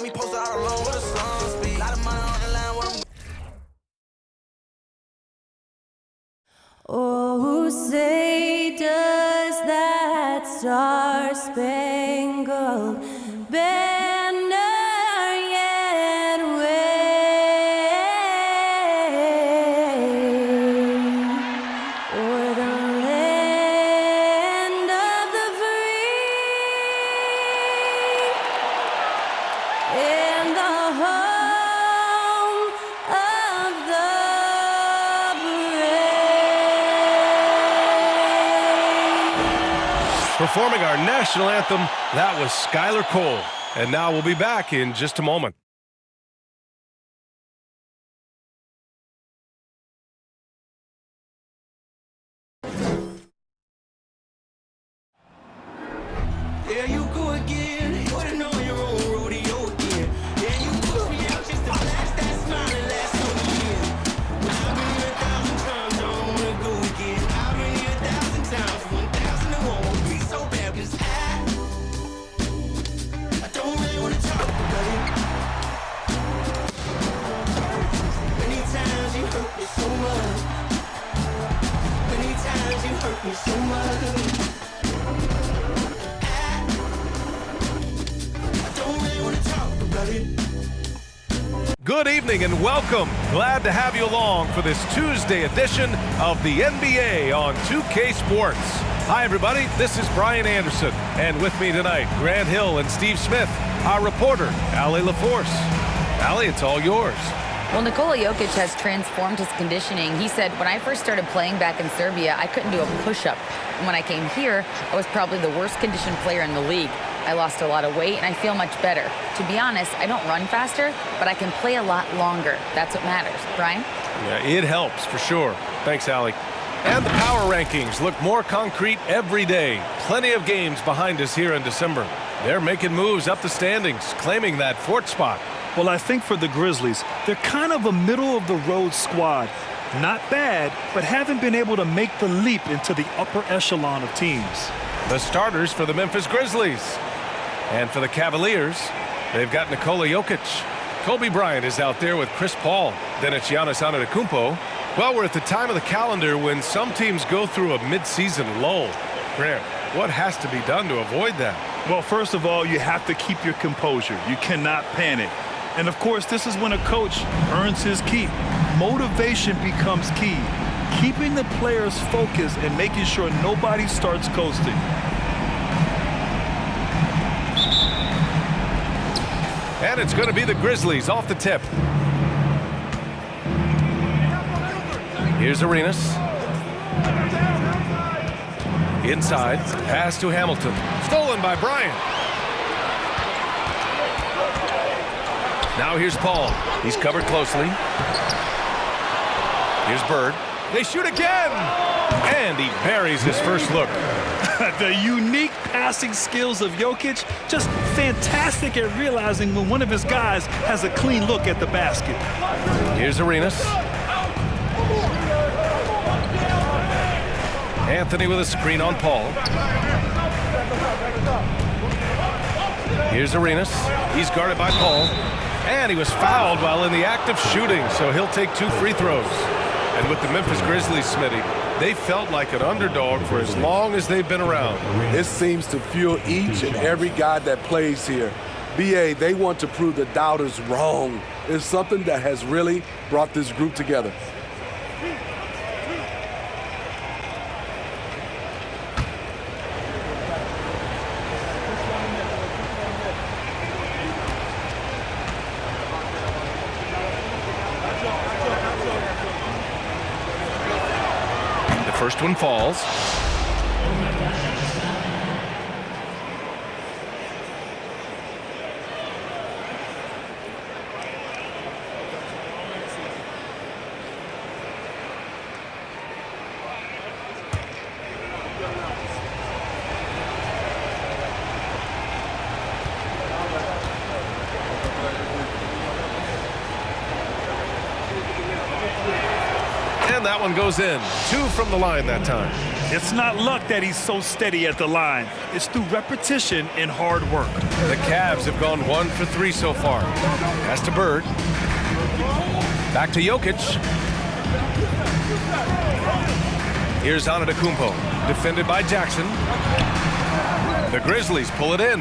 me posted out alone with a song speed. Lot of money on the line, what I'm Oh, say does that star-spangled banner yet wave o'er the land of the free and the home of the Performing our national anthem, that was Skylar Cole. And now we'll be back in just a moment. There you go again. Putting on your own rodeo again. Yeah, you push me out just to flash that smile and last on the year. I've been here 1,000 times, I don't wanna go again. I've been here 1,000 times, 1,000 and one won't be so bad, 'cause I don't really wanna talk about it. Many times you hurt me so much. Many times you hurt me so much. Good evening and welcome. Glad to have you along for this Tuesday edition of the NBA on 2K Sports. Hi, everybody. This is Brian Anderson. And with me tonight, Grant Hill and Steve Smith, our reporter, Allie LaForce. Allie, it's all yours. Well, Nikola Jokic has transformed his conditioning. He said, when I first started playing back in Serbia, I couldn't do a push-up. And when I came here, I was probably the worst conditioned player in the league. I lost a lot of weight, and I feel much better. To be honest, I don't run faster, but I can play a lot longer. That's what matters. Brian? Yeah, it helps for sure. Thanks, Allie. And the power rankings look more concrete every day. Plenty of games behind us here in December. They're making moves up the standings, claiming that fourth spot. Well, I think for the Grizzlies, they're kind of a middle-of-the-road squad. Not bad, but haven't been able to make the leap into the upper echelon of teams. The starters for the Memphis Grizzlies. And for the Cavaliers, they've got Nikola Jokic. Kobe Bryant is out there with Chris Paul. Then it's Giannis Antetokounmpo. Well, we're at the time of the calendar when some teams go through a mid-season lull. Grant, what has to be done to avoid that? Well, first of all, you have to keep your composure. You cannot panic. And, of course, this is when a coach earns his keep. Motivation becomes key. Keeping the players focused and making sure nobody starts coasting. And it's going to be the Grizzlies off the tip. Here's Arenas. Inside, pass to Hamilton. Stolen by Bryant. Now here's Paul. He's covered closely. Here's Bird. They shoot again! And he buries his first look. The unique passing skills of Jokic, just fantastic at realizing when one of his guys has a clean look at the basket. Here's Arenas. Anthony with a screen on Paul. Here's Arenas. He's guarded by Paul. And he was fouled while in the act of shooting, so he'll take 2 free throws. And with the Memphis Grizzlies, Smitty, they felt like an underdog for as long as they've been around. It seems to fuel each and every guy that plays here. BA, they want to prove the doubters wrong. It's something that has really brought this group together. First one falls. And that one goes in. 2 from the line that time. It's not luck that he's so steady at the line. It's through repetition and hard work. The Cavs have gone 1 for 3 so far. Pass to Bird. Back to Jokic. Here's Antetokounmpo, defended by Jackson. The Grizzlies pull it in.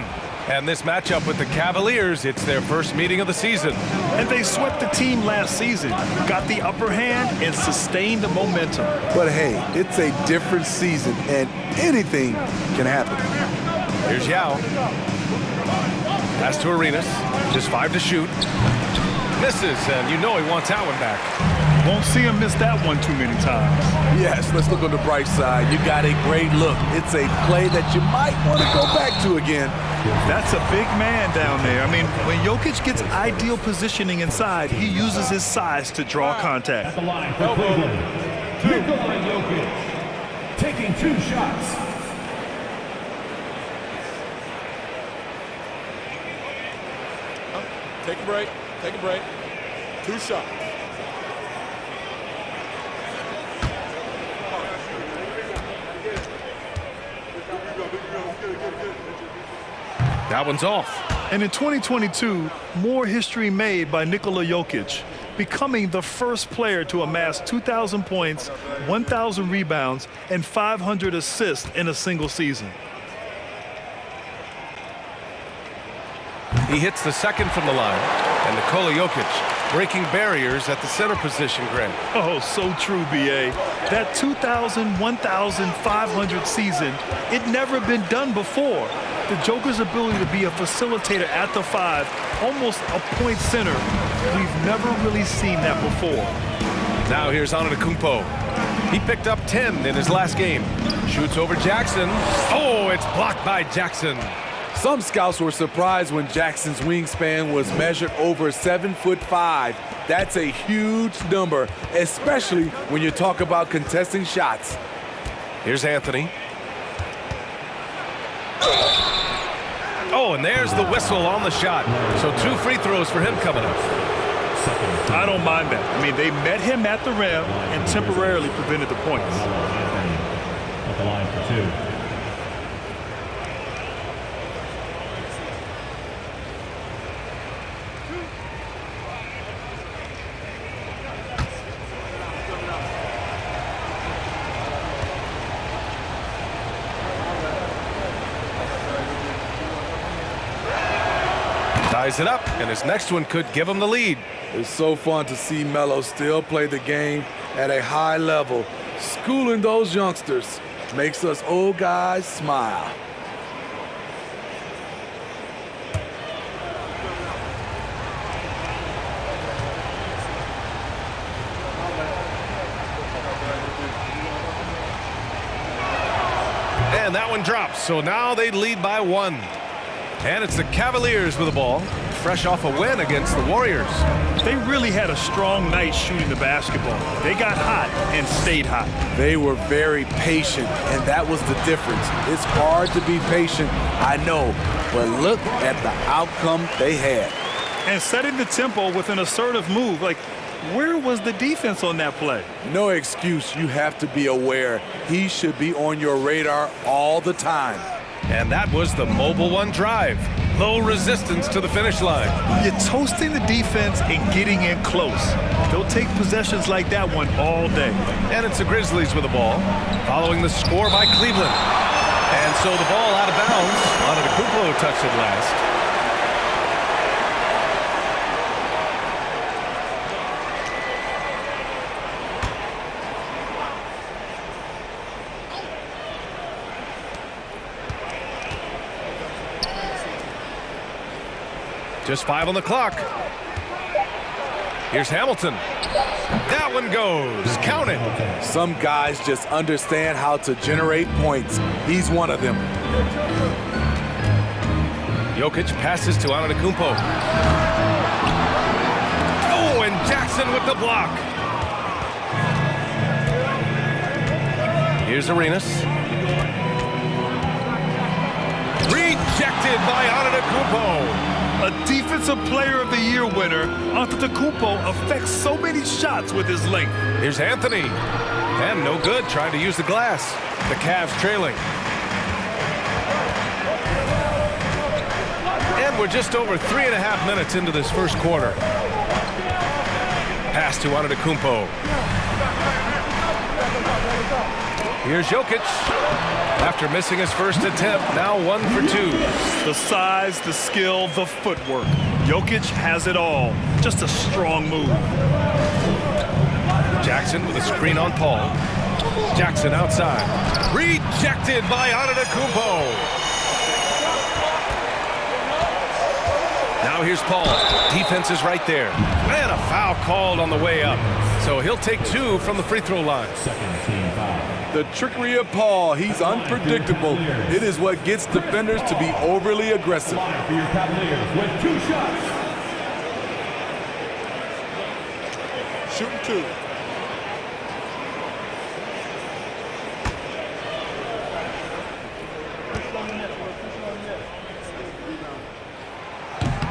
And this matchup with the Cavaliers, it's their first meeting of the season. And they swept the team last season, got the upper hand, and sustained the momentum. But hey, it's a different season, and anything can happen. Here's Yao. Pass to Arenas. Just 5 to shoot. Misses, and you know he wants that one back. Won't see him miss that one too many times. Yes, let's look on the bright side. You got a great look. It's a play that you might want to go back to again. That's a big man down there. I mean, when Jokic gets ideal positioning inside, he uses his size to draw contact. At the line for Cleveland, Nikola Jokic, taking 2 shots. Take a break. Take a break. 2 shots. That one's off. And in 2022, more history made by Nikola Jokic, becoming the first player to amass 2,000 points, 1,000 rebounds, and 500 assists in a single season. He hits the second from the line, and Nikola Jokic breaking barriers at the center position, Greg. Oh, so true, B.A. That 2,000, 1,500 season, it never been done before. The Joker's ability to be a facilitator at the 5, almost a point center, we've never really seen that before. Now here's Antetokounmpo. He picked up 10 in his last game. Shoots over Jackson. Oh, it's blocked by Jackson. Some scouts were surprised when Jackson's wingspan was measured over 7'5". That's a huge number, especially when you talk about contesting shots. Here's Anthony. Oh, and there's the whistle on the shot. So 2 free throws for him coming up. I don't mind that. I mean, they met him at the rim and temporarily prevented the points. At the line for 2. Ties it up, and his next one could give him the lead. It's so fun to see Melo still play the game at a high level. Schooling those youngsters makes us old guys smile. And that one drops, so now they lead by 1. And it's the Cavaliers with the ball, fresh off a win against the Warriors. They really had a strong night shooting the basketball. They got hot and stayed hot. They were very patient, and that was the difference. It's hard to be patient, I know, but look at the outcome they had. And setting the tempo with an assertive move. Like, where was the defense on that play? No excuse. You have to be aware. He should be on your radar all the time. And that was the mobile 1 drive. Low resistance to the finish line. You're toasting the defense and getting in close. They'll take possessions like that one all day. And it's the Grizzlies with the ball, following the score by Cleveland. And so the ball out of bounds. Antetokounmpo touched it last. Just 5 on the clock. Here's Hamilton. That one goes. Count it. Some guys just understand how to generate points. He's one of them. Jokic passes to Antetokounmpo. Oh, and Jackson with the block. Here's Arenas. Rejected by Antetokounmpo. A Defensive Player of the Year winner, Antetokounmpo affects so many shots with his length. Here's Anthony. And no good, trying to use the glass. The Cavs trailing. And we're just over 3.5 minutes into this first quarter. Pass to Antetokounmpo. Here's Jokic. After missing his first attempt, now 1 for 2. The size, the skill, the footwork. Jokic has it all. Just a strong move. Jackson with a screen on Paul. Jackson outside. Rejected by Antetokounmpo. Now here's Paul. Defense is right there. And a foul called on the way up. So he'll take 2 from the free throw line. Second team foul. The trickery of Paul, he's unpredictable. It is what gets defenders to be overly aggressive. Line for your Cavaliers with 2 shots. Shooting 2.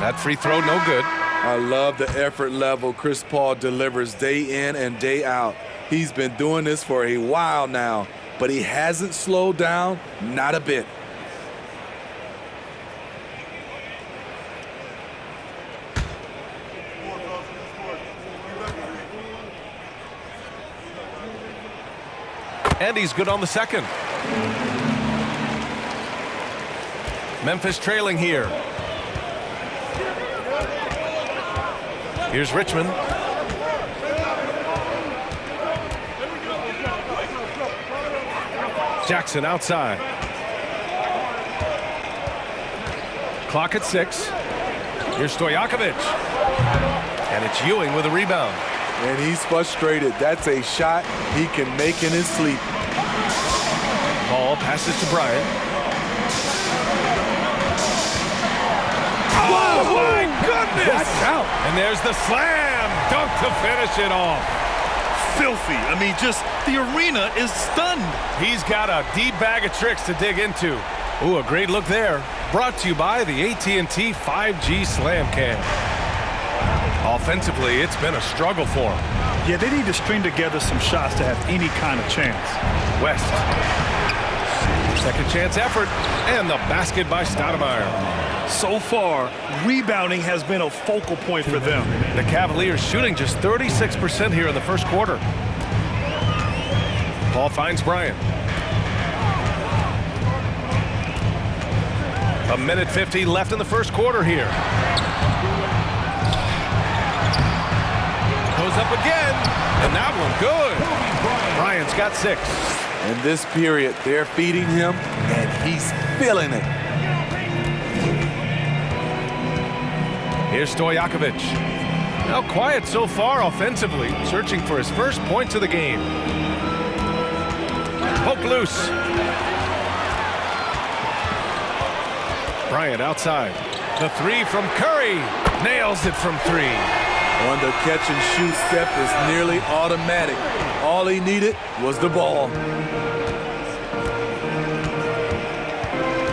That free throw, no good. I love the effort level Chris Paul delivers day in and day out. He's been doing this for a while now, but he hasn't slowed down, not a bit. And he's good on the second. Memphis trailing here. Here's Richmond. Jackson outside. Clock at 6. Here's Stojakovic. And it's Ewing with a rebound. And he's frustrated. That's a shot he can make in his sleep. Ball passes to Bryant. Oh, my goodness! That's out. And there's the slam dunk to finish it off. Filthy. I mean, just the arena is stunned. He's got a deep bag of tricks to dig into. Ooh, a great look there. Brought to you by the AT&T 5G Slam Cam. Offensively, it's been a struggle for him. Yeah, they need to string together some shots to have any kind of chance. West. Second chance effort. And the basket by Stoudemire. So far, rebounding has been a focal point for them. The Cavaliers shooting just 36% here in the first quarter. Paul finds Bryant. 1:50 left in the first quarter here. Goes up again, and that one good. Bryant's got 6. In this period, they're feeding him, and he's feeling it. Here's Stojakovic. Now quiet so far offensively, searching for his first points of the game. Poke loose. Bryant outside. The 3 from Curry. Nails it from 3. On the catch and shoot step is nearly automatic. All he needed was the ball.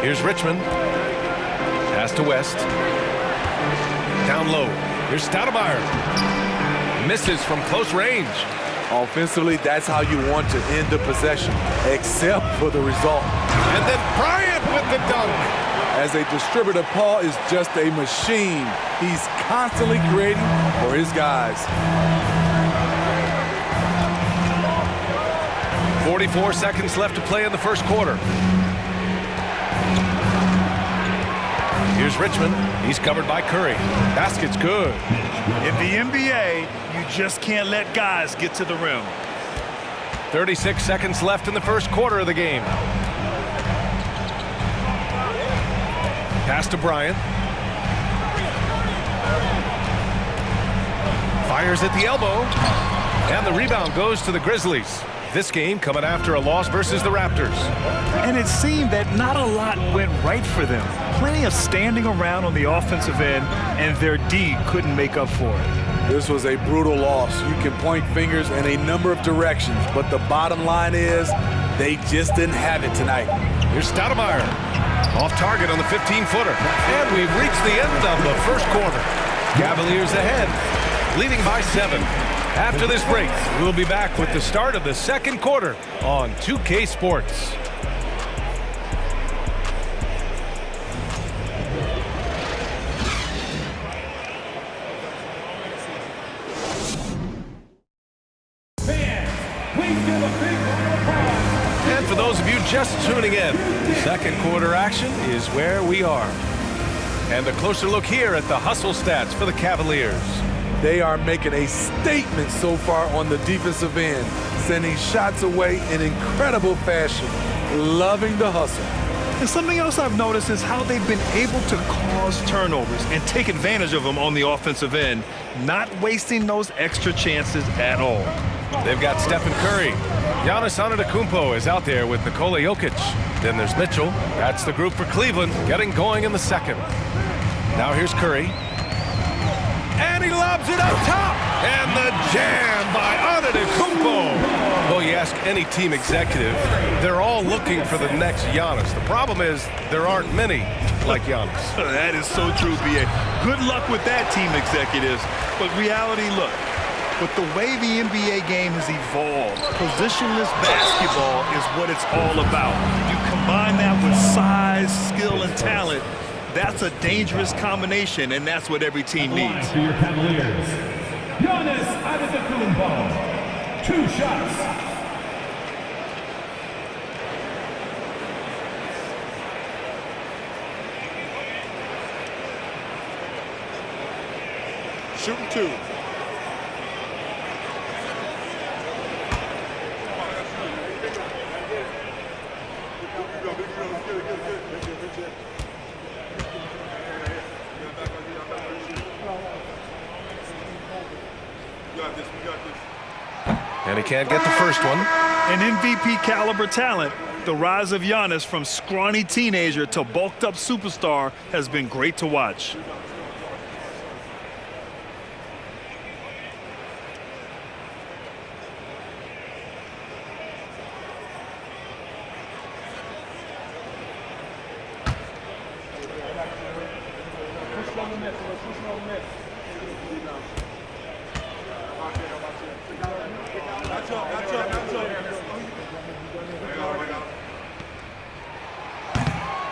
Here's Richmond. Pass to West. Down low. Here's Stoudemire. Misses from close range. Offensively, that's how you want to end the possession, except for the result. And then Bryant with the dunk. As a distributor, Paul is just a machine. He's constantly creating for his guys. 44 seconds left to play in the first quarter. Here's Richmond. He's covered by Curry. Basket's good. In the NBA, you just can't let guys get to the rim. 36 seconds left in the first quarter of the game. Pass to Bryant. Fires at the elbow. And the rebound goes to the Grizzlies. This game coming after a loss versus the Raptors. And it seemed that not a lot went right for them. Plenty of standing around on the offensive end, and their D couldn't make up for it. This was a brutal loss. You can point fingers in a number of directions, but the bottom line is they just didn't have it tonight. Here's Stoudemire. Off target on the 15-footer. And we've reached the end of the first quarter. Cavaliers ahead, leading by 7. After this break, we'll be back with the start of the second quarter on 2K Sports. And for those of you just tuning in, second quarter action is where we are. And a closer look here at the hustle stats for the Cavaliers. They are making a statement so far on the defensive end, sending shots away in incredible fashion. Loving the hustle. And something else I've noticed is how they've been able to cause turnovers and take advantage of them on the offensive end, not wasting those extra chances at all. They've got Stephen Curry. Giannis Antetokounmpo is out there with Nikola Jokic. Then there's Mitchell. That's the group for Cleveland, getting going in the second. Now here's Curry. And he lobs it up top. And the jam by Antetokounmpo. Well, you ask any team executive, they're all looking for the next Giannis. The problem is there aren't many like Giannis. That is so true, B.A. Good luck with that, team executives. But reality, look, with the way the NBA game has evolved, positionless basketball is what it's all about. You combine that with size, skill, and talent, that's a dangerous combination, and that's what every team needs. For your Cavaliers, Giannis Antetokounmpo, 2 shots. Shooting 2. And he can't get the first one. An MVP caliber talent, the rise of Giannis from scrawny teenager to bulked up superstar has been great to watch.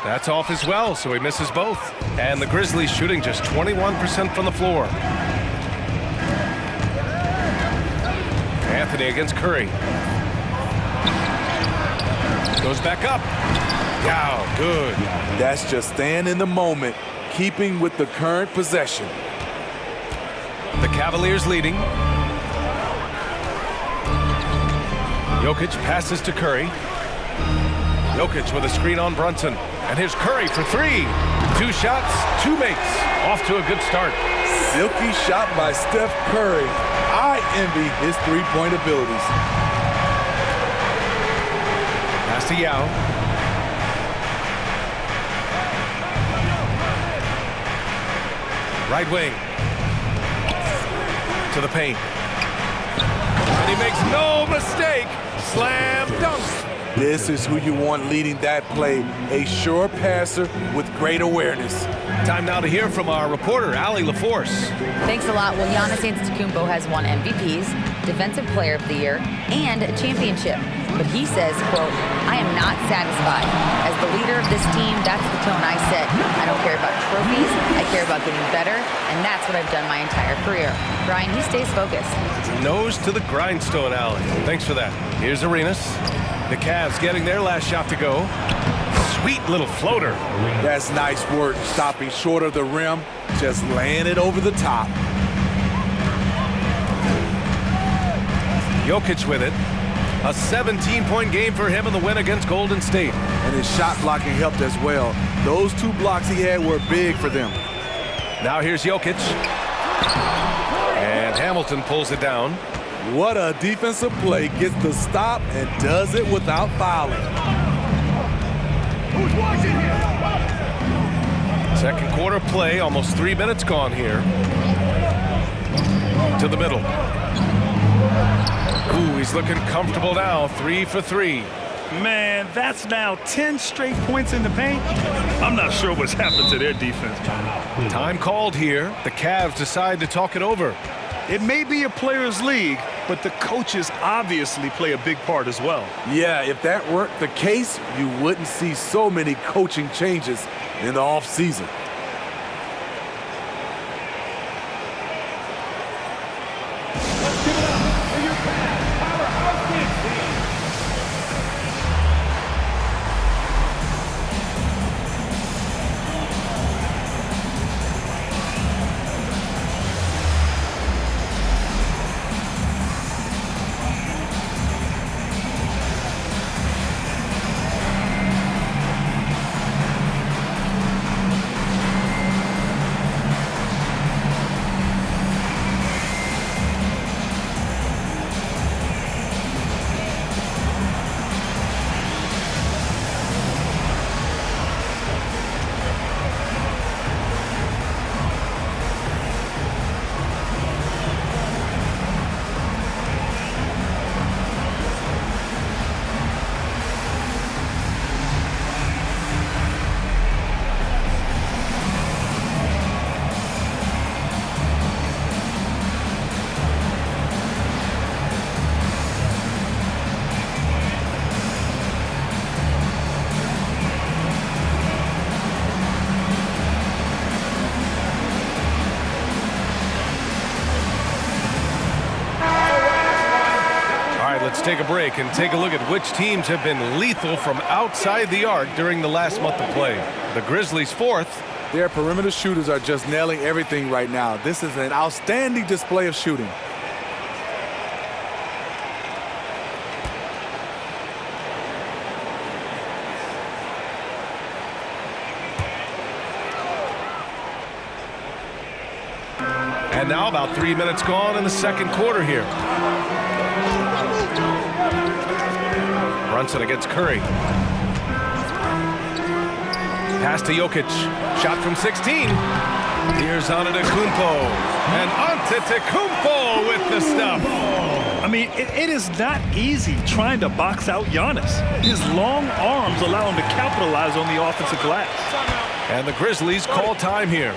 That's off as well, so he misses both. And the Grizzlies shooting just 21% from the floor. Anthony against Curry. Goes back up. Wow, good. That's just staying in the moment, keeping with the current possession. The Cavaliers leading. Jokic passes to Curry. Jokic with a screen on Brunson. And here's Curry for 3. 2 shots, 2 makes. Off to a good start. Silky shot by Steph Curry. I envy his three-point abilities. Pass to Yao. Right wing. To the paint. And he makes no mistake. Slam dunk. This is who you want leading that play, a sure passer with great awareness. Time now to hear from our reporter, Allie LaForce. Thanks a lot. Well, Giannis Antetokounmpo has won MVPs, Defensive Player of the Year, and a championship. But he says, quote, "I am not satisfied. As the leader of this team, that's the tone I set. I don't care about trophies. I care about getting better, and that's what I've done my entire career." Brian, he stays focused. Nose to the grindstone, Allie. Thanks for that. Here's Arenas. The Cavs getting their last shot to go. Sweet little floater. That's nice work, stopping short of the rim, just laying it over the top. Jokic with it. A 17-point game for him in the win against Golden State. And his shot blocking helped as well. Those 2 blocks he had were big for them. Now here's Jokic. And Hamilton pulls it down. What a defensive play. Gets the stop and does it without fouling. Second quarter play, almost 3 minutes gone here. To the middle. Ooh, he's looking comfortable now. 3 for 3. Man, that's now 10 straight points in the paint. I'm not sure what's happened to their defense. Time called here. The Cavs decide to talk it over. It may be a players' league, but the coaches obviously play a big part as well. Yeah, if that weren't the case, you wouldn't see so many coaching changes in the offseason. Let's give it up for your past powerhouse kids team. Let's take a break and take a look at which teams have been lethal from outside the arc during the last month of play. The Grizzlies 4th. Their perimeter shooters are just nailing everything right now. This is an outstanding display of shooting. And now about 3 minutes gone in the second quarter here. Brunson against Curry. Pass to Jokic. Shot from 16. Here's Antetokounmpo. And Antetokounmpo with the stuff. I mean, it is not easy trying to box out Giannis. His long arms allow him to capitalize on the offensive glass. And the Grizzlies call time here.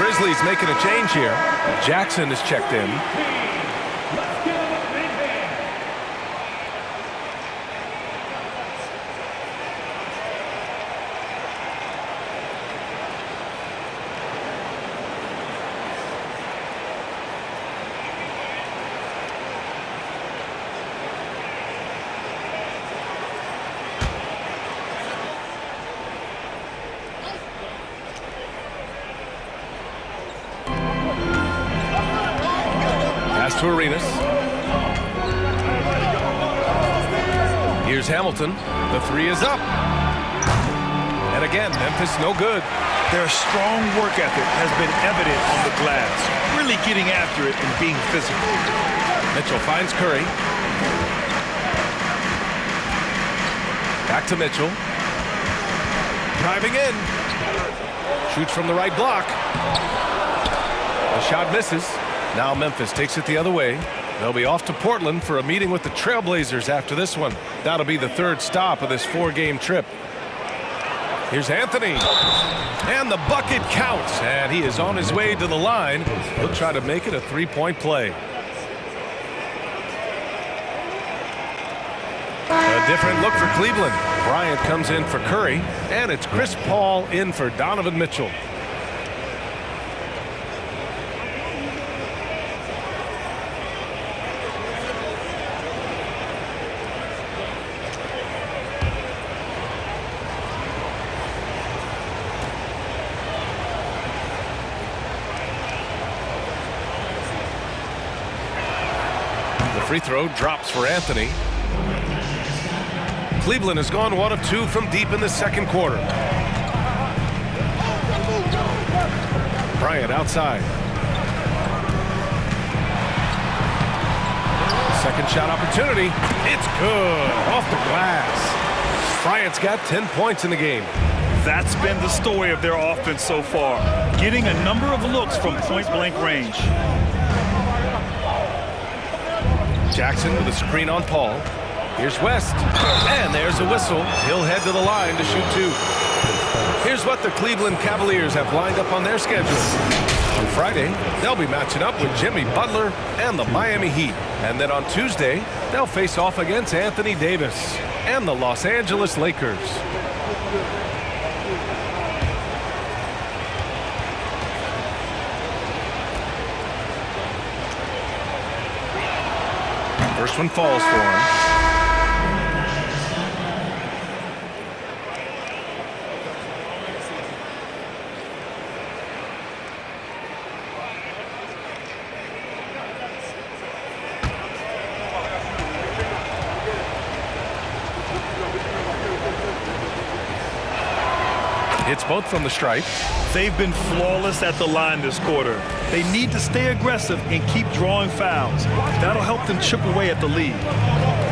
Grizzlies making a change here. Jackson is checked in. To Arenas. Here's Hamilton. The three is up. And again, Memphis no good. Their strong work ethic has been evident on the glass, really getting after it and being physical. Mitchell finds Curry. Back to Mitchell. Driving in. Shoots from the right block. The shot misses. Now Memphis takes it the other way. They'll be off to Portland for a meeting with the Trailblazers after this one. That'll be the third stop of this 4-game trip. Here's Anthony. And the bucket counts. And he is on his way to the line. He'll try to make it a 3-point play. A different look for Cleveland. Bryant comes in for Curry. And it's Chris Paul in for Donovan Mitchell. Free throw drops for Anthony. Cleveland has gone 1 of 2 from deep in the second quarter. Bryant outside. Second shot opportunity. It's good. Off the glass. Bryant's got 10 points in the game. That's been the story of their offense so far, getting a number of looks from point-blank range. Jackson with a screen on Paul. Here's West. And there's a whistle. He'll head to the line to shoot 2. Here's what the Cleveland Cavaliers have lined up on their schedule. On Friday, they'll be matching up with Jimmy Butler and the Miami Heat. And then on Tuesday, they'll face off against Anthony Davis and the Los Angeles Lakers. First one falls for him. Hits both from the stripe. They've been flawless at the line this quarter. They need to stay aggressive and keep drawing fouls. That'll help them chip away at the lead.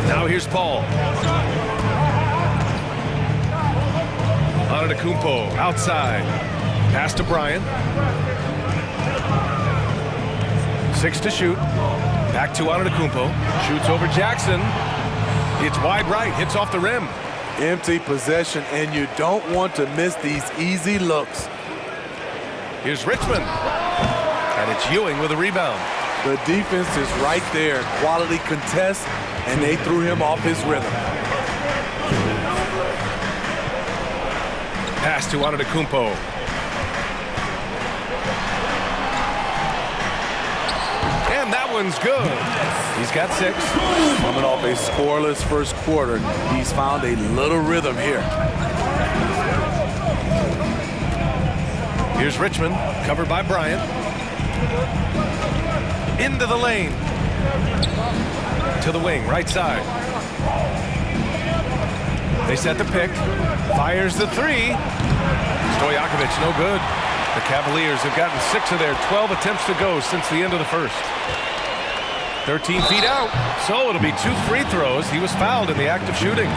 Now here's Paul. Antetokounmpo outside. Pass to Bryant. 6 to shoot. Back to Antetokounmpo. Shoots over Jackson. It's wide right. Hits off the rim. Empty possession, and you don't want to miss these easy looks. Here's Richmond. And it's Ewing with a rebound. The defense is right there. Quality contest, and they threw him off his rhythm. Pass to Antetokounmpo. And that one's good. He's got 6. Coming off a scoreless first quarter, he's found a little rhythm here. Here's Richmond, covered by Bryant. Into the lane. To the wing, right side. They set the pick. Fires the 3. Stojakovic, no good. The Cavaliers have gotten 6 of their 12 attempts to go since the end of the first. 13 feet out. So it'll be 2 free throws. He was fouled in the act of shooting.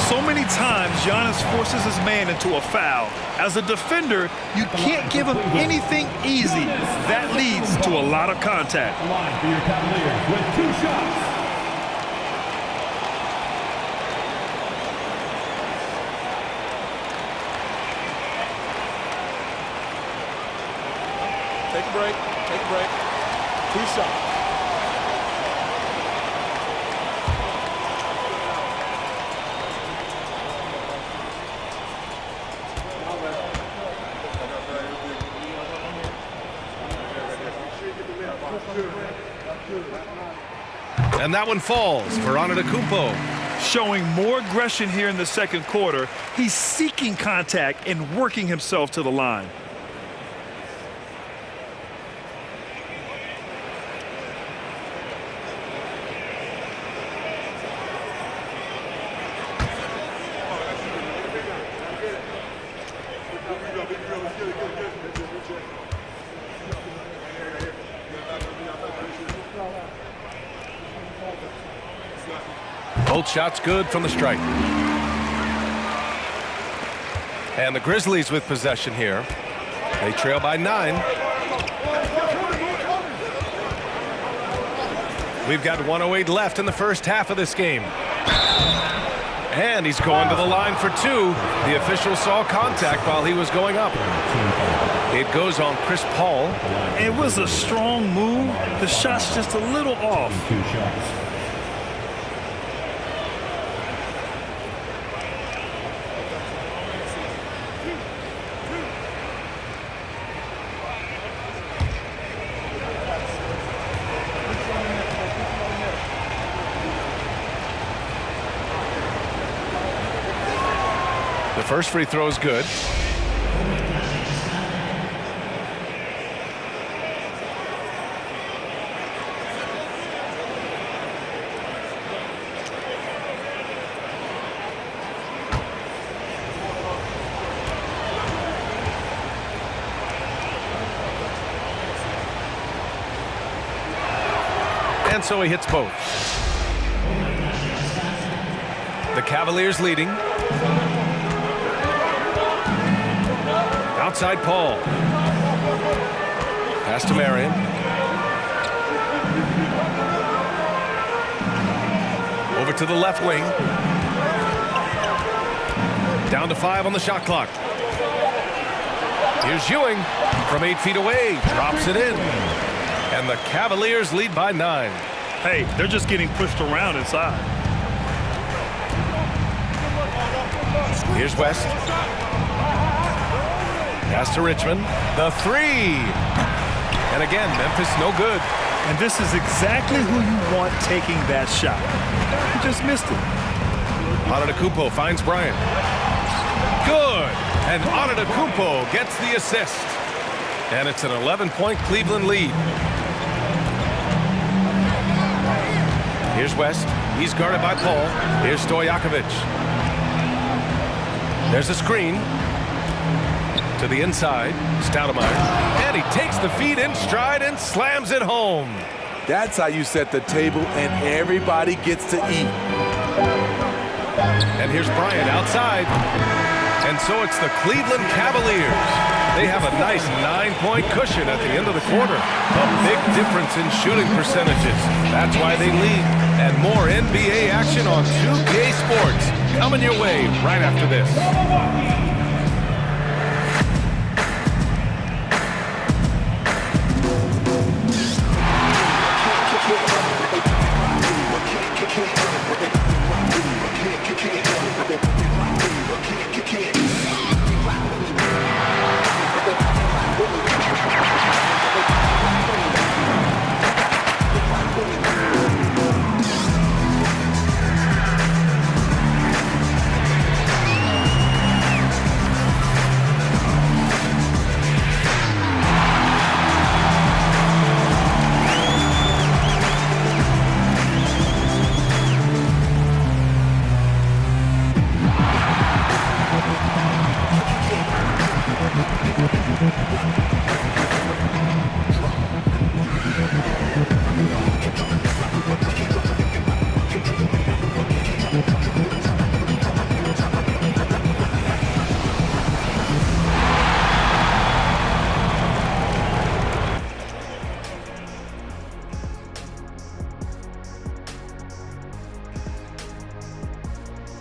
So many times, Giannis forces his man into a foul. As a defender, you can't give him anything easy. That leads to a lot of contact. Line for your Cavaliers with 2 shots. Take a break. Take a break. 2 shots. And that one falls for Antetokounmpo. Showing more aggression here in the second quarter. He's seeking contact and working himself to the line. Both shots good from the stripe. And the Grizzlies with possession here. They trail by 9. We've got 1:08 left in the first half of this game. And he's going to the line for two. The official saw contact while he was going up. It goes on Chris Paul. It was a strong move. The shot's just a little off. 2 shots. The first free throw is good. And so he hits both. The Cavaliers leading. Outside Paul. Pass to Marion. Over to the left wing. Down to 5 on the shot clock. Here's Ewing from 8 feet away. Drops it in. And the Cavaliers lead by 9. Hey, they're just getting pushed around inside. Here's West. Pass to Richmond. The three. And again, Memphis no good. And this is exactly who you want taking that shot. He just missed it. Antetokounmpo finds Bryant. Good. And Antetokounmpo gets the assist. And it's an 11-point Cleveland lead. Here's West. He's guarded by Paul. Here's Stojakovic. There's a screen. To the inside, Stoudemire, and he takes the feed in stride and slams it home. That's how you set the table and everybody gets to eat. And here's Bryant outside. And so it's the Cleveland Cavaliers. They have a nice 9-point cushion at the end of the quarter. A big difference in shooting percentages. That's why they lead. And more NBA action on 2K Sports coming your way right after this.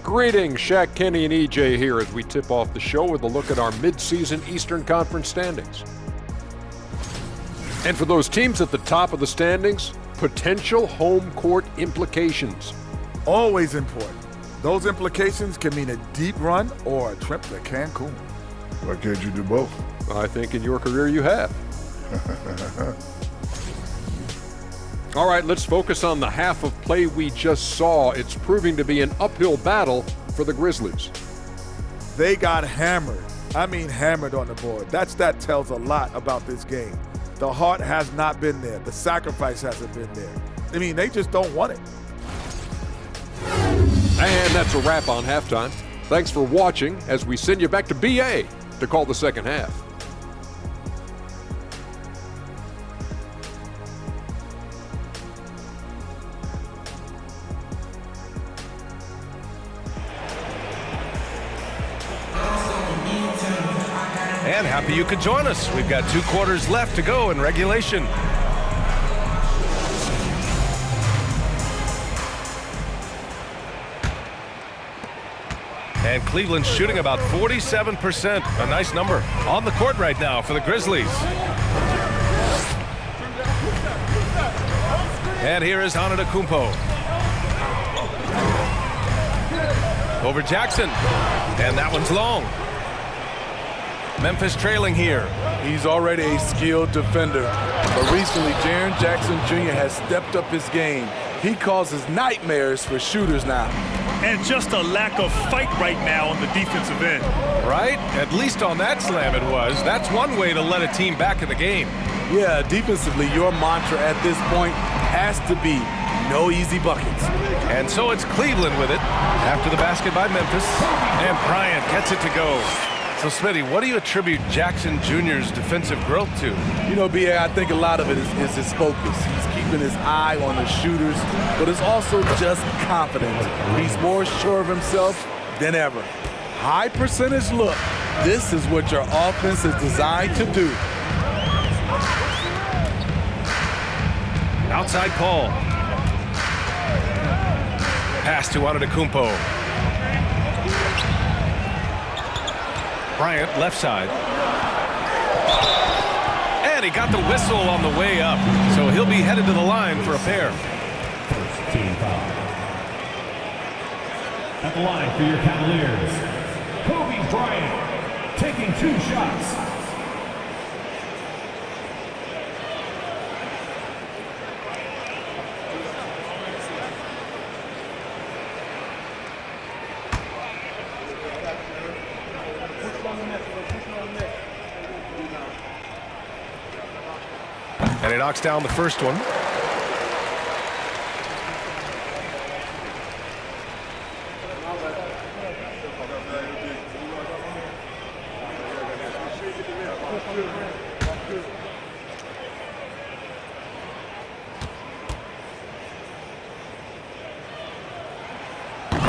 Greetings, Shaq, Kenny, and EJ here as we tip off the show with a look at our midseason Eastern Conference standings. And for those teams at the top of the standings, potential home court implications. Always important. Those implications can mean a deep run or a trip to Cancun. Why can't you do both? I think in your career you have. All right, let's focus on the half of play we just saw. It's proving to be an uphill battle for the Grizzlies. They got hammered. I mean hammered on the board. That tells a lot about this game. The heart has not been there. The sacrifice hasn't been there. I mean, they just don't want it. And that's a wrap on halftime. Thanks for watching as we send you back to BA to call the second half. And happy you could join us. We've got 2 quarters left to go in regulation. And Cleveland's shooting about 47%. A nice number on the court right now for the Grizzlies. And here is Antetokounmpo. Over Jackson. And that one's long. Memphis trailing here. He's already a skilled defender. But recently, Jaren Jackson Jr. has stepped up his game. He causes nightmares for shooters now. And just a lack of fight right now on the defensive end. Right? At least on that slam it was. That's one way to let a team back in the game. Yeah, defensively, your mantra at this point has to be no easy buckets. And so it's Cleveland with it after the basket by Memphis. And Bryant gets it to go. So, Smitty, what do you attribute Jackson Jr.'s defensive growth to? You know, B.A., I think a lot of it is his focus. He's keeping his eye on the shooters, but it's also just confidence. He's more sure of himself than ever. High percentage look. This is what your offense is designed to do. Outside Paul. Pass to Antetokounmpo. Bryant, left side. And he got the whistle on the way up. So he'll be headed to the line for a pair. First team foul. At the line for your Cavaliers, Kobe Bryant taking 2 shots. And he knocks down the first one.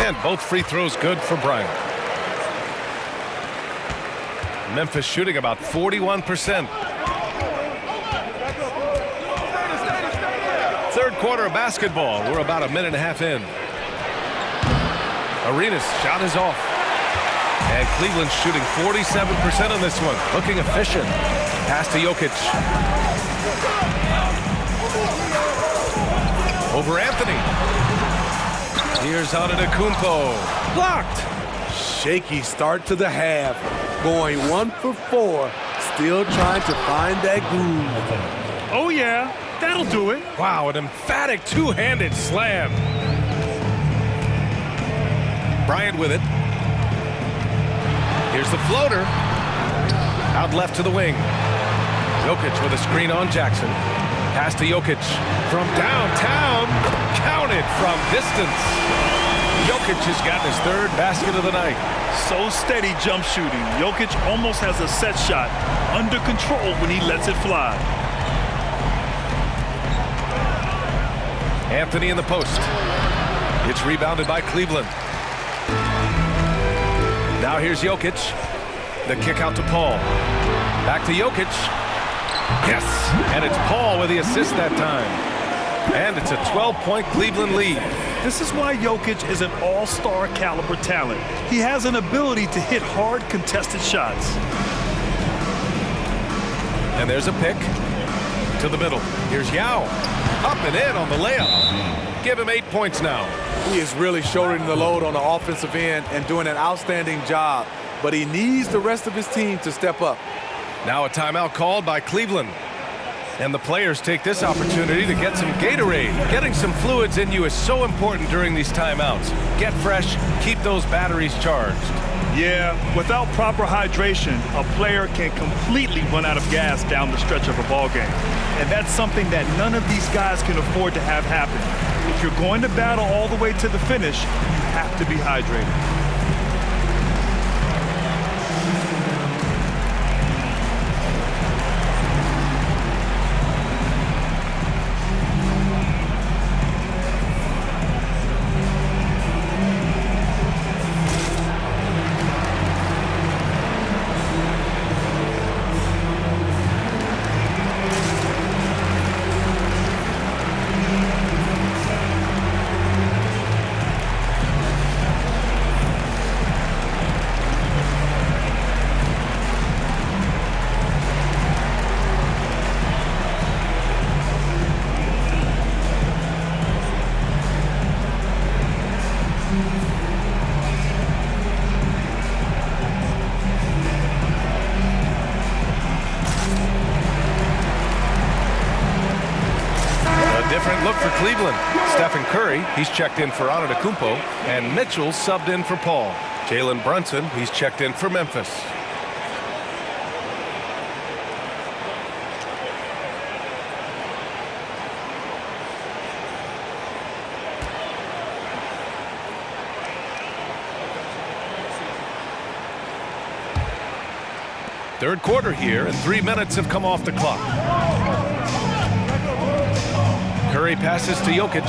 And both free throws good for Bryant. Memphis shooting about 41%. Third quarter of basketball. We're about a minute and a half in. Arenas shot is off. And Cleveland's shooting 47% on this one. Looking efficient. Pass to Jokic. Over Anthony. Here's Antetokounmpo. Blocked. Shaky start to the half. Going 1 for 4. Still trying to find that groove. Oh, yeah. That'll do it. Wow, an emphatic two-handed slam. Bryant with it. Here's the floater. Out left to the wing. Jokic with a screen on Jackson. Pass to Jokic from downtown. Counted from distance. Jokic has gotten his 3rd basket of the night. So steady jump shooting. Jokic almost has a set shot under control when he lets it fly. Anthony in the post. It's rebounded by Cleveland. Now here's Jokic. The kick out to Paul. Back to Jokic. Yes, and it's Paul with the assist that time. And it's a 12-point Cleveland lead. This is why Jokic is an all-star caliber talent. He has an ability to hit hard contested shots. And there's a pick to the middle. Here's Yao. Up and in on the layup. Give him 8 points now. He is really shouldering the load on the offensive end and doing an outstanding job. But he needs the rest of his team to step up. Now a timeout called by Cleveland. And the players take this opportunity to get some Gatorade. Getting some fluids in you is so important during these timeouts. Get fresh, keep those batteries charged. Yeah, without proper hydration, a player can completely run out of gas down the stretch of a ball game. And that's something that none of these guys can afford to have happen. If you're going to battle all the way to the finish, you have to be hydrated. Different look for Cleveland. Stephen Curry, he's checked in for Antetokounmpo, and Mitchell subbed in for Paul. Jalen Brunson, he's checked in for Memphis. Third quarter here, and 3 minutes have come off the clock. Curry passes to Jokic.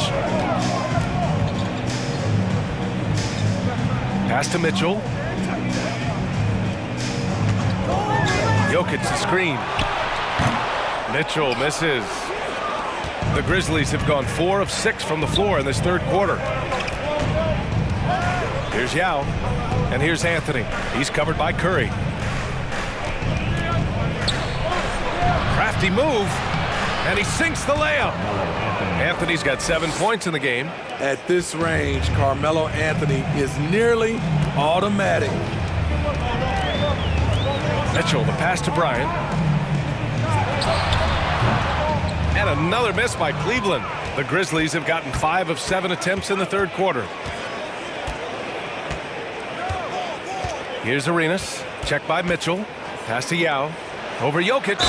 Pass to Mitchell. Jokic the screen. Mitchell misses. The Grizzlies have gone 4 of 6 from the floor in this third quarter. Here's Yao, and here's Anthony. He's covered by Curry. Crafty move, and he sinks the layup. Anthony's got 7 points in the game. At this range, Carmelo Anthony is nearly automatic. Mitchell, the pass to Bryant. And another miss by Cleveland. The Grizzlies have gotten 5 of 7 attempts in the third quarter. Here's Arenas, checked by Mitchell. Pass to Yao. Over Jokic,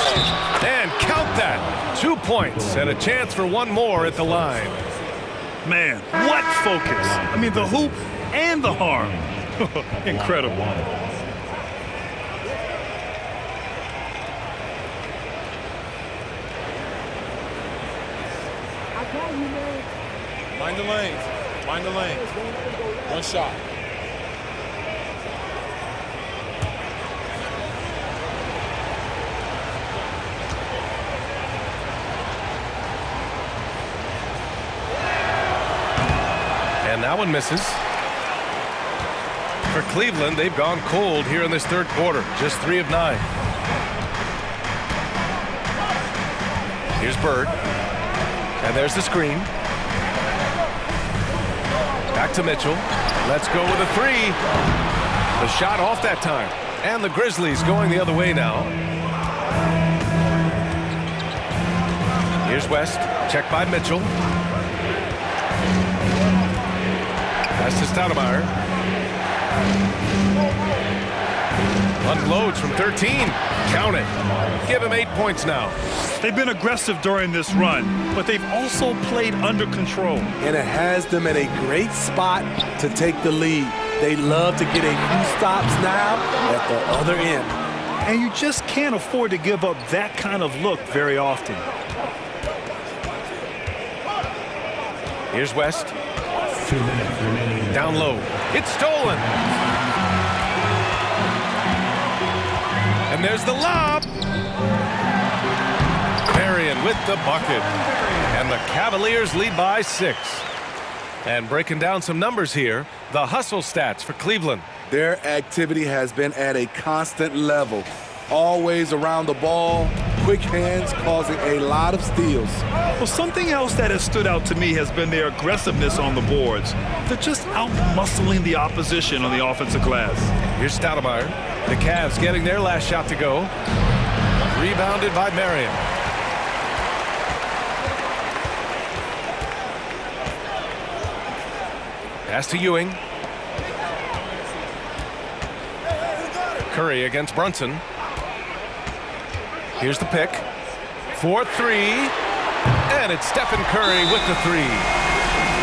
and count that. 2 points and a chance for one more at the line. Man, what focus. I mean, the hoop and the harm. Incredible. Mind the lanes. Mind the lanes. One shot. And that one misses. For Cleveland, they've gone cold here in this third quarter. Just 3 of 9. Here's Bird. And there's the screen. Back to Mitchell. Let's go with a 3. The shot off that time. And the Grizzlies going the other way now. Here's West. Checked by Mitchell. Pass to Stoudemire. Unloads from 13. Count it. Give him 8 points now. They've been aggressive during this run, but they've also played under control. And it has them in a great spot to take the lead. They love to get a few stops now at the other end. And you just can't afford to give up that kind of look very often. Here's West. 2 minutes remaining. Down low. It's stolen. And there's the lob. Marion with the bucket. And the Cavaliers lead by 6. And breaking down some numbers here, the hustle stats for Cleveland. Their activity has been at a constant level. Always around the ball, quick hands causing a lot of steals. Well, something else that has stood out to me has been their aggressiveness on the boards. They're just out-muscling the opposition on the offensive glass. Here's Stoudemire. The Cavs getting their last shot to go. Rebounded by Marion. Pass to Ewing. Curry against Brunson. Here's the pick. 4-3. And it's Stephen Curry with the 3.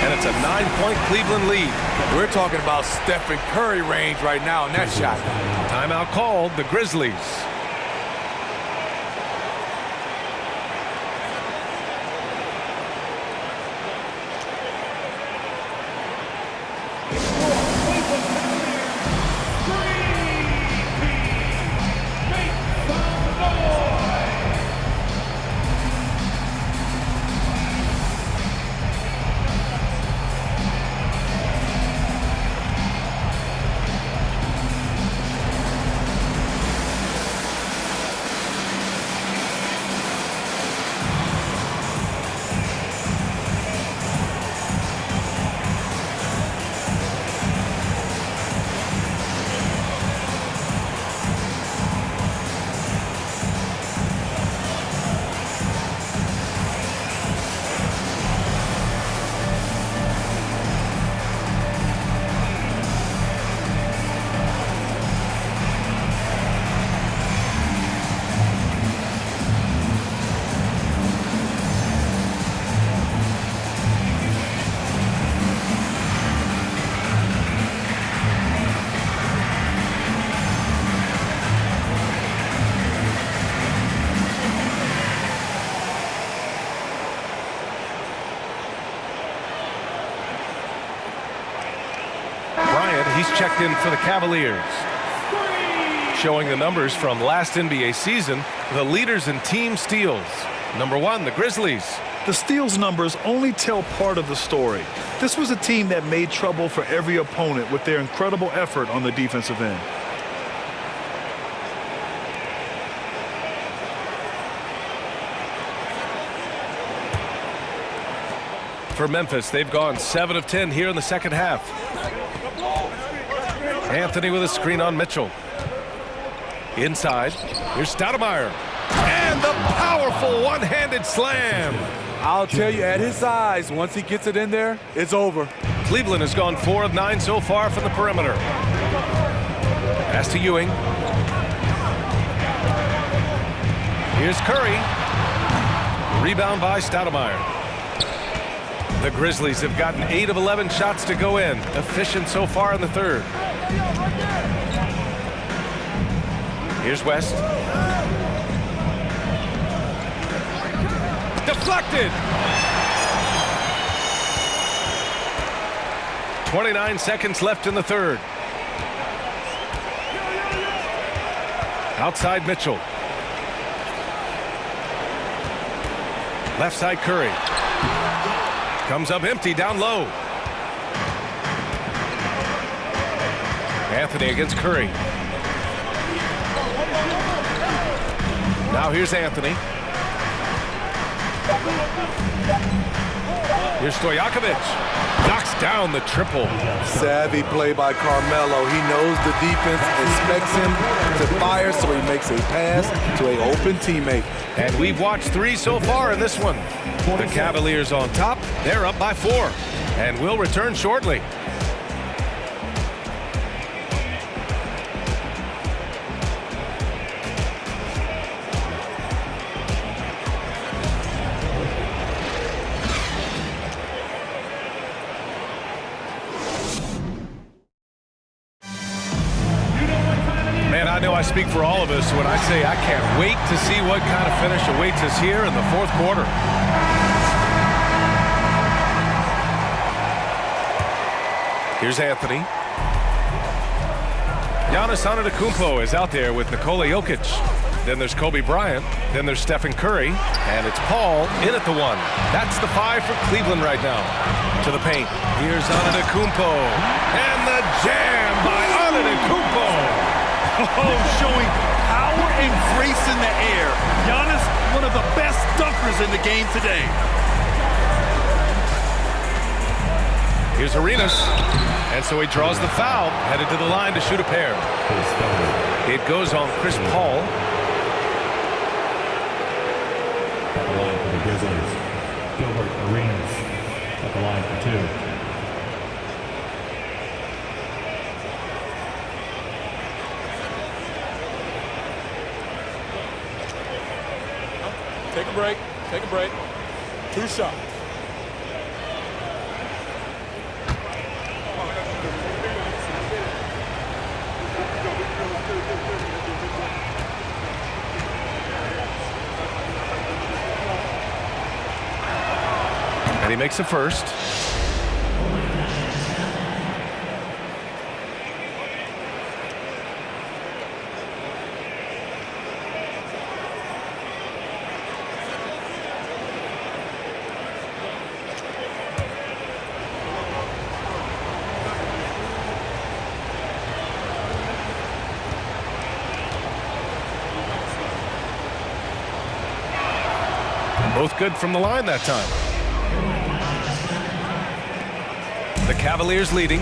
And it's a 9-point Cleveland lead. We're talking about Stephen Curry range right now in that shot. Timeout called, the Grizzlies. He's checked in for the Cavaliers. Showing the numbers from last NBA season, the leaders in team steals. Number 1, the Grizzlies. The steals numbers only tell part of the story. This was a team that made trouble for every opponent with their incredible effort on the defensive end. For Memphis, they've gone 7 of 10 here in the second half. Anthony with a screen on Mitchell. Inside, here's Stoudemire. And the powerful one-handed slam. I'll tell you, at his size, once he gets it in there, it's over. Cleveland has gone 4 of 9 so far from the perimeter. Pass to Ewing. Here's Curry. Rebound by Stoudemire. The Grizzlies have gotten 8 of 11 shots to go in. Efficient so far in the third. Here's West. Deflected. 29 seconds left in the third. Outside Mitchell. Left side Curry. Comes up empty down low. Anthony against Curry. Now here's Anthony. Here's Stojakovic. Knocks down the triple. Savvy play by Carmelo. He knows the defense expects him to fire, so he makes a pass to an open teammate. And we've watched 3 so far in this one. The Cavaliers on top. They're up by 4. And will return shortly. Man, I know I speak for all of us when I say I can't wait to see what kind of finish awaits us here in the fourth quarter. Here's Anthony. Giannis Antetokounmpo is out there with Nikola Jokic. Then there's Kobe Bryant. Then there's Stephen Curry. And it's Paul in at the 1. That's the 5 for Cleveland right now. To the paint. Here's Antetokounmpo. And the jam by Antetokounmpo. Oh, showing power and grace in the air. Giannis, one of the best dunkers in the game today. Here's Arenas. And so he draws the foul, headed to the line to shoot a pair. It goes on Chris Paul. At the line for the Grizzlies, Gilbert Arenas at the line for 2. Take a break. Take a break. 2 shots. And he makes the first. Both good from the line that time. The Cavaliers leading.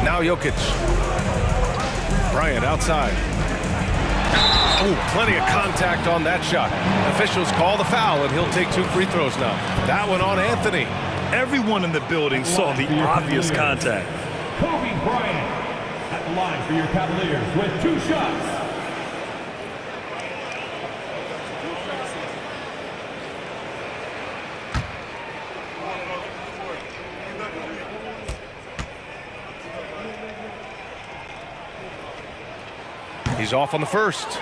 Now Jokic. Bryant outside. Oh, plenty of contact on that shot. Officials call the foul, and he'll take 2 free throws now. That one on Anthony. Everyone in the building saw the obvious contact. Kobe Bryant at the line for your Cavaliers with 2 shots. He's off on the first.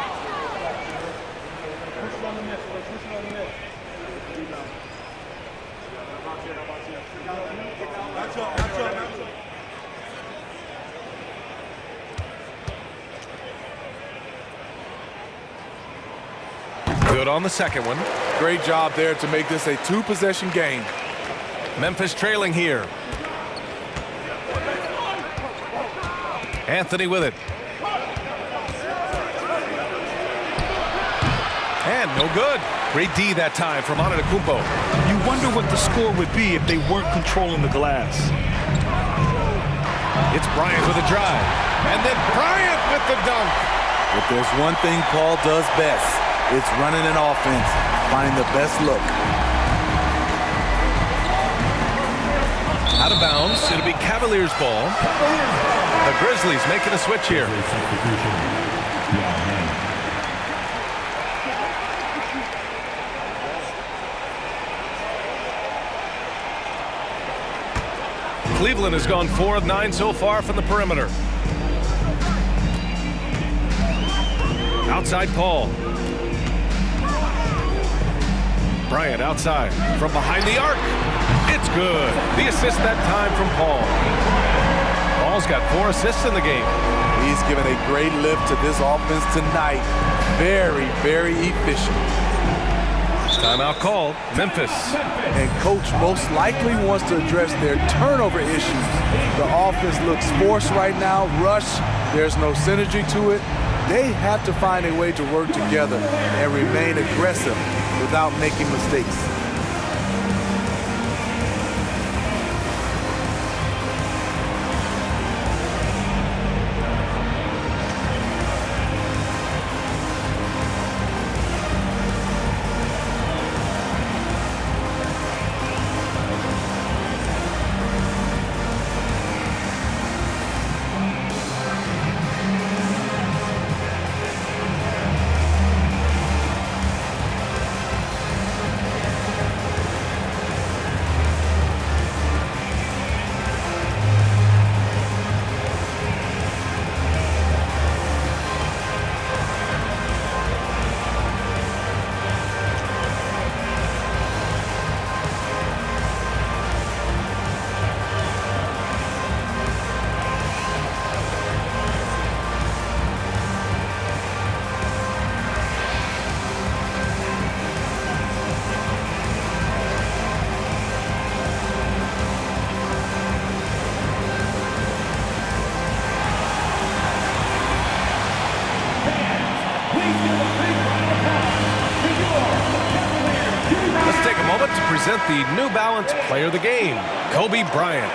Good on the second one. Great job there to make this a two-possession game. Memphis trailing here. Anthony with it. And no good. Great D that time from Antetokounmpo. You wonder what the score would be if they weren't controlling the glass. It's Bryant with a drive. And then Bryant with the dunk. If there's one thing Paul does best, it's running an offense, finding the best look. Out of bounds. It'll be Cavaliers ball. The Grizzlies making a switch here. Cleveland has gone 4 of 9 so far from the perimeter. Outside Paul. Bryant outside from behind the arc. It's good. The assist that time from Paul. Paul's got 4 assists in the game. He's given a great lift to this offense tonight. Very, very efficient. Timeout called. Memphis. And coach most likely wants to address their turnover issues. The offense looks forced right now, rush. There's no synergy to it. They have to find a way to work together and remain aggressive without making mistakes. Present the New Balance Player of the Game, Kobe Bryant.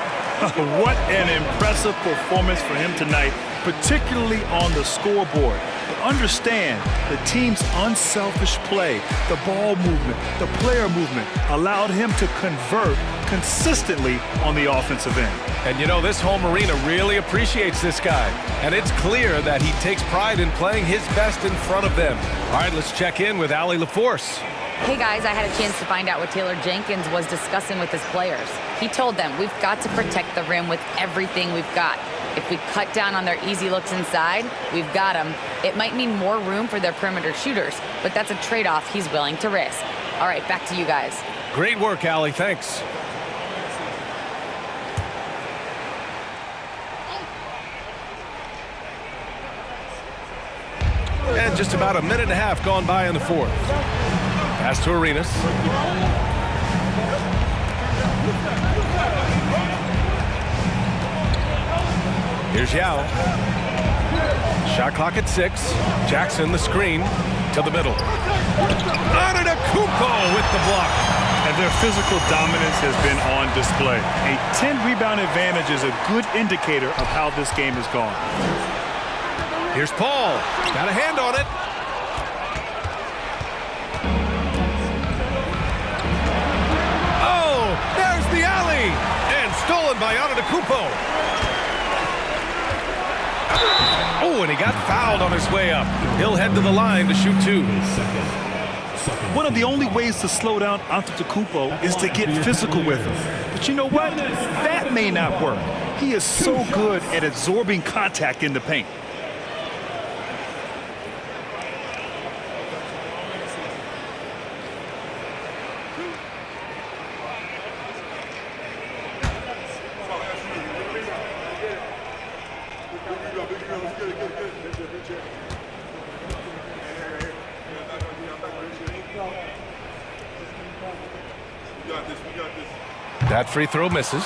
What an impressive performance for him tonight, particularly on the scoreboard. But understand, the team's unselfish play, the ball movement, the player movement allowed him to convert consistently on the offensive end. And you know, this home arena really appreciates this guy. And it's clear that he takes pride in playing his best in front of them. All right, let's check in with Allie LaForce. Hey guys, I had a chance to find out what Taylor Jenkins was discussing with his players. He told them, we've got to protect the rim with everything we've got. If we cut down on their easy looks inside, we've got them. It might mean more room for their perimeter shooters, but that's a trade-off he's willing to risk. All right, back to you guys. Great work, Allie. Thanks. And just about a minute and a half gone by in the fourth. Pass to Arenas. Here's Yao. Shot clock at 6. Jackson the screen to the middle. Antetokounmpo with the block. And their physical dominance has been on display. A 10-rebound advantage is a good indicator of how this game has gone. Here's Paul. Got a hand on it. Oh, there's the alley. And stolen by Antetokounmpo. Oh, and he got fouled on his way up. He'll head to the line to shoot 2. One of the only ways to slow down Antetokounmpo is to get physical with him. But you know what? That may not work. He is so good at absorbing contact in the paint. That free throw misses.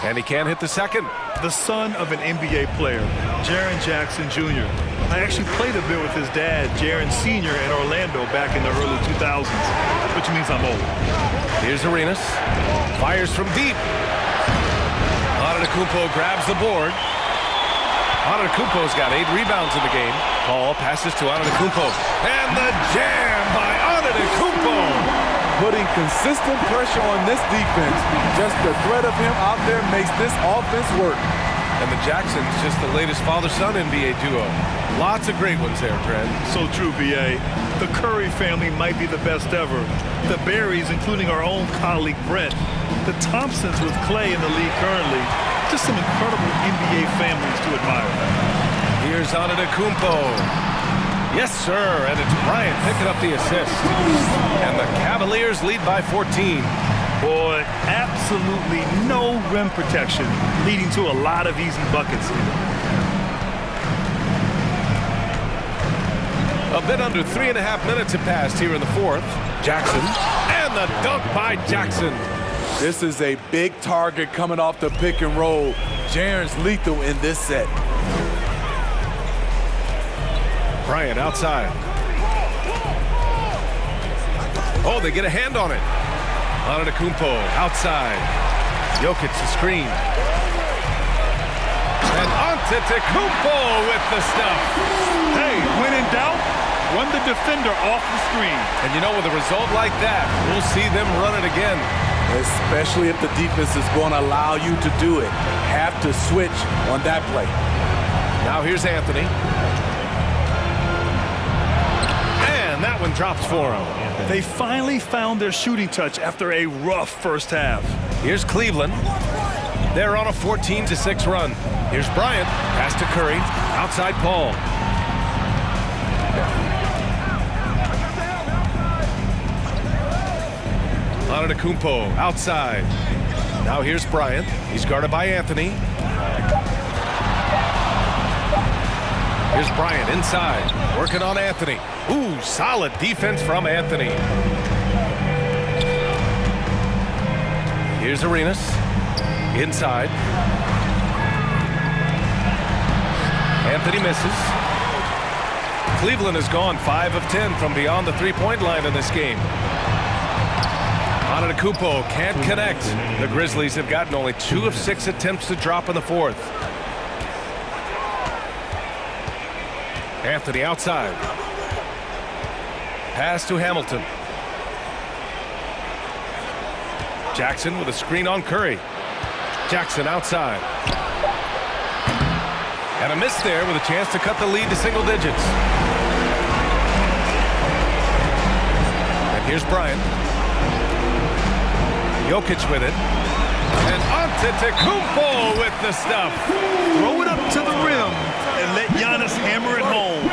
And he can't hit the second. The son of an NBA player, Jaren Jackson Jr. I actually played a bit with his dad, Jaren Sr. in Orlando back in the early 2000s, which means I'm old. Here's Arenas. Fires from deep. Antetokounmpo grabs the board. Antetokounmpo's got 8 rebounds in the game. Paul passes to Antetokounmpo. And the jam by Antetokounmpo. Putting consistent pressure on this defense. Just the threat of him out there makes this offense work. And the Jacksons, just the latest father-son NBA duo. Lots of great ones there, Trent. So true, B.A. The Curry family might be the best ever. The Berries, including our own colleague Brett. The Thompsons with Clay in the league currently. Just some incredible NBA families to admire. Here's Antetokounmpo. Yes, sir, and it's Bryant picking up the assist. And the Cavaliers lead by 14. Boy, absolutely no rim protection, leading to a lot of easy buckets. A bit under 3.5 minutes have passed here in the fourth. Jackson, and the dunk by Jackson. This is a big target coming off the pick and roll. Jaren's lethal in this set. Bryant outside. Oh, they get a hand on it. Antetokounmpo outside. Jokic the screen. And Antetokounmpo with the stuff. Hey, when in doubt, run the defender off the screen. And you know, with a result like that, we'll see them run it again. Especially if the defense is going to allow you to do it. Have to switch on that play. Now here's Anthony. That one drops for him. They finally found their shooting touch after a rough first half. Here's Cleveland. They're on a 14-6 run. Here's Bryant. Pass to Curry. Outside Paul. Antetokounmpo outside. Now here's Bryant. He's guarded by Anthony. Here's Bryant inside. Working on Anthony. Ooh, solid defense from Anthony. Here's Arenas. Inside. Anthony misses. Cleveland has gone 5 of 10 from beyond the three-point line in this game. Antetokounmpo can't connect. The Grizzlies have gotten only 2 of 6 attempts to drop in the fourth. Anthony outside. Pass to Hamilton. Jackson with a screen on Curry. Jackson outside. And a miss there with a chance to cut the lead to single digits. And here's Bryant. Jokic with it. And Antetokounmpo with the stuff. Throw it up to the rim and let Giannis